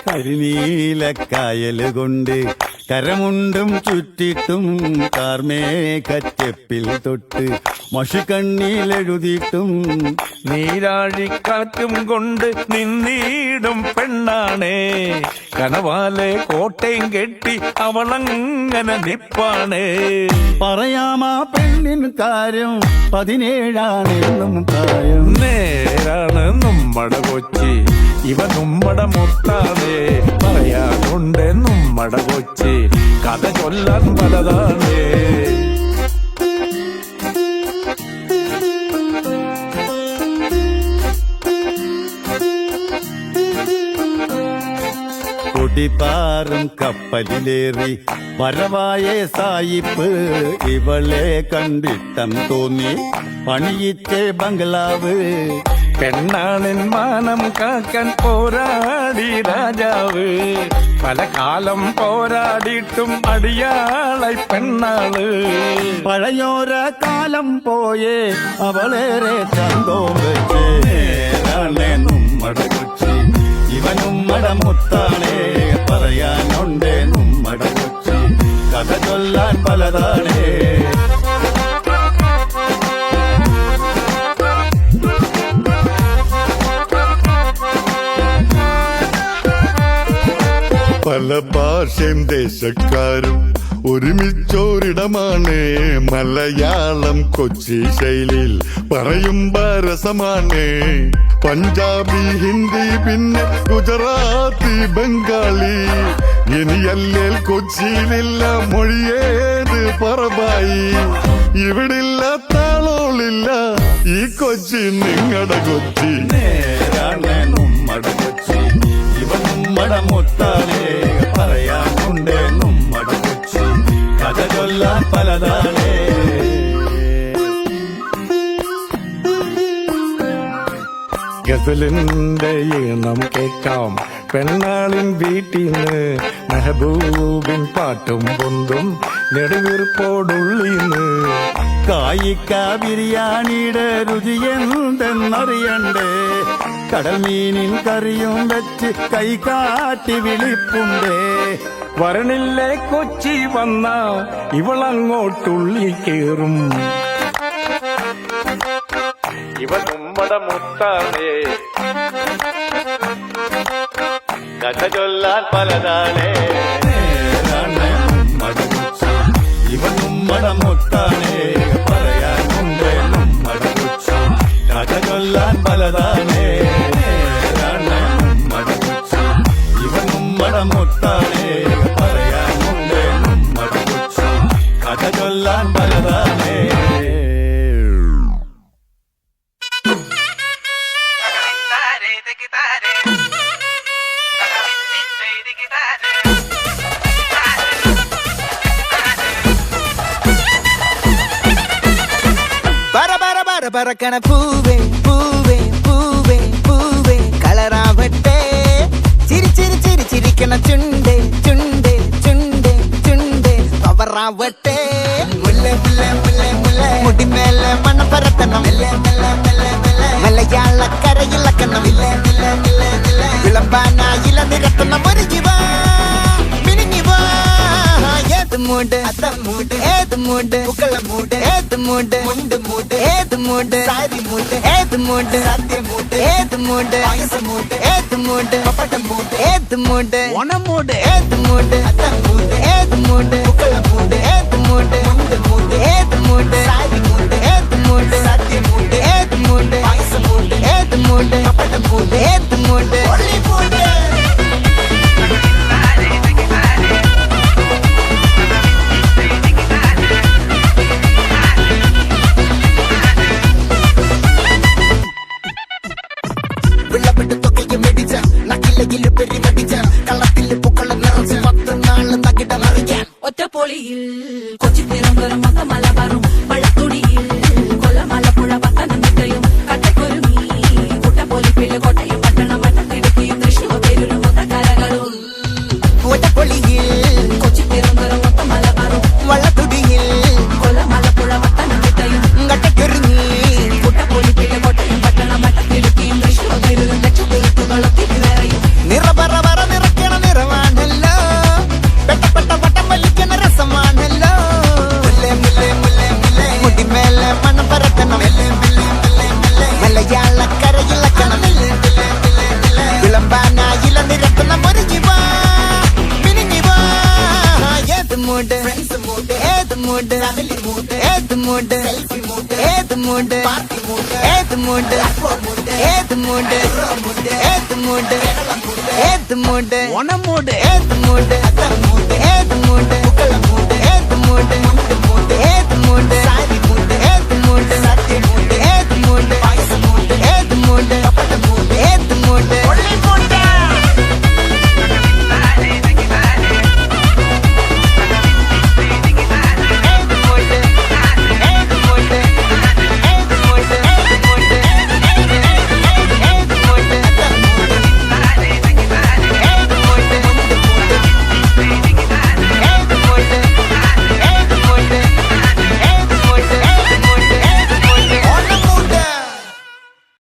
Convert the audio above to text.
കരിനീലക്കായല് കൊണ്ട് കരമുണ്ടും ചുറ്റിട്ടും കാർമേഘച്ചെപ്പിൽ തൊട്ട് മഷിക്കണ്ണിലെഴുതിയിട്ടും നീരാഴിക്കാറ്റും കൊണ്ട് നിന്നീടും പെണ്ണാണേ കനവാലെ കോട്ടയും കെട്ടി അവളങ്ങനെ നിപ്പാണേ. പറയാമാ പെണ്ണിൻ കാര്യം 17 പ്രായം. നേരാണ് നമ്മടെ കൊച്ചി, ഇവ നമ്മടെ മുത്താണേ. പറയാനുണ്ട് നമ്മടെ കൊച്ചി, കഥ ചൊല്ലാൻ പലതാണേ. കുടിപ്പാറും കപ്പലിലേറി വരവായ സായിപ്പ് ഇവളെ കണ്ടിട്ടം തോന്നി പണിയിച്ചേ ബംഗ്ലാവ്. പെണ്ണാണിൻ മാനം കാക്കാൻ പോരാടി രാജാവ്, പല കാലം പോരാടിയിട്ടും അടിയാളായി പെണ്ണാള്. പഴയോര കാലം പോയേ അവളേറെ ചന്തോം വെച്ചേ. നമ്മടെ കൊച്ചി ഇവനുമ്മട മുത്താണേ. പറയാനുണ്ടേ നമ്മട കൊച്ചി, കഥ ചൊല്ലാൻ പലതാണേ. പല ഭാഷയും ദേശക്കാരും ഒരുമിച്ചോരിടമാണ് മലയാളം. കൊച്ചി ശൈലിയിൽ പറയുമ്പോ രസമാണ്. പഞ്ചാബി, ഹിന്ദി, പിന്നെ ഗുജറാത്തി, ബംഗാളി. ഇനിയല്ലേൽ കൊച്ചിയിലില്ല മൊഴിയേത് പറബായി. ഇവിടില്ല താളോളില്ല ഈ കൊച്ചി നിങ്ങടെ കൊച്ചി. നേരാണ് നമ്മടെ കൊച്ചി, ഇവ നമ്മടെ മുത്താണേ. പറയാനുണ്ടേ നമ്മടെ കൊച്ചി, കഥ ചൊല്ലാൻ പലതാണേ. ഗസലിന്റെ ഈണം കേൾക്കാം പെണ്ണാളിൻ വീട്ടിന്ന്. മെഹബൂബിൻ പാട്ടും പൊന്തും നെടുവീർപ്പോടുള്ളീന്ന്. കായിക്ക ബിരിയാണിയുടെ രുചി എന്തെന്നറിയണ്ടേ. കടൽ മീനിൻ കറിയും വെച്ച് കൈകാട്ടി വിളിപ്പുണ്ടേ. വരണില്ലേ കൊച്ചി വന്ന ഇവളങ്ങോട്ടുള്ളി കേറും. ഇവ നമ്മടെ മുത്താണേ, കഥ ചൊല്ലാൻ പലതാണേ. നേരാണ് നമ്മടെ കൊച്ചി, ഇവ നമ്മടെ മുത്താണേ. പറയാനുണ്ടേ നമ്മടെ കൊച്ചി, കഥ ചൊല്ലാൻ പലതാണേ. നേരാണ് നമ്മടെ കൊച്ചി, ഇവ നമ്മടെ മുത്താണേ. പറയാനുണ്ടേ നമ്മടെ കൊച്ചി, കഥ ചൊല്ലാൻ പലതാണേ. പറക്കണ പൂവേ പൂവേ പൂവേ പൂവേ കളറാവട്ടെ. ചിരി ചിരി ചിരി ചിരിക്കണ ചുണ്ടേ ചുണ്ടേ ചുണ്ടേ ചുണ്ടേ പവറാവട്ടെ. മുല്ല മുല്ല മുല്ല മുല്ല മുടിമേലെ മണം പരത്തണം. മലയാളക്കരയിളക്കണം. വിളമ്പാനായില നിരത്തണം. ഒരുങ്ങിവാ മിനിങ്ങിവാ. ഏത് മൂട് അത്തം മൂട്, ഏത് മൂട് പുക്കള മൂട്, ഏത് മൂട് മുണ്ട് മൂട്, ഏത് മൂട് സാരി മൂട്, ഏത് മൂട് സദ്യ മൂട്, ഏത് മൂട് പായസ മൂട്, ഏത് മൂട് പപ്പടം മൂട്, ഏത് മൂട് ഓണം മൂട്, ഏത് മൂട് അത്തം മൂട്, ഏത് മൂട് പുക്കള മൂട്, ഏത് മൂട് മുണ്ട് മൂട്, ഏത് മൂട് സാരി മൂട്, ഏത് മൂട് സദ്യ മൂട്, ഏത് മൂട് പായസ മൂട്, ഏത് മൂട് പപ്പടം മൂട്, ഏത് മൂട് ഒളി മൂട്. ഒറ്റപ്പൊളിയിൽ കൊച്ചി തിരുവനന്തപുരം മലബാറും മഴത്തുടിയിൽ കൊല്ലമലപ്പുഴ പത്തനംതിട്ടയും കട്ടക്കൊരുമി കുട്ടപ്പൊലിപ്പിള്ളി കോട്ടയം പട്ടണം മറ്റത്തിടുക്കിയും തൃശ്ശൂർ പേരൂരും കൊത്തക്കരകളും. ഒറ്റപ്പൊളിയിൽ കൊച്ചി തിരുവനന്തപുരം മലബാറും വള്ളത്തുടിയിൽ மூடு ஏத்து மூடு ஏத்து மூடு ஏத்து மூடு ஒன மூடு ஏத்து மூடு ஏத்து மூடு ஏத்து மூடு ஏத்து மூடு ஏத்து மூடு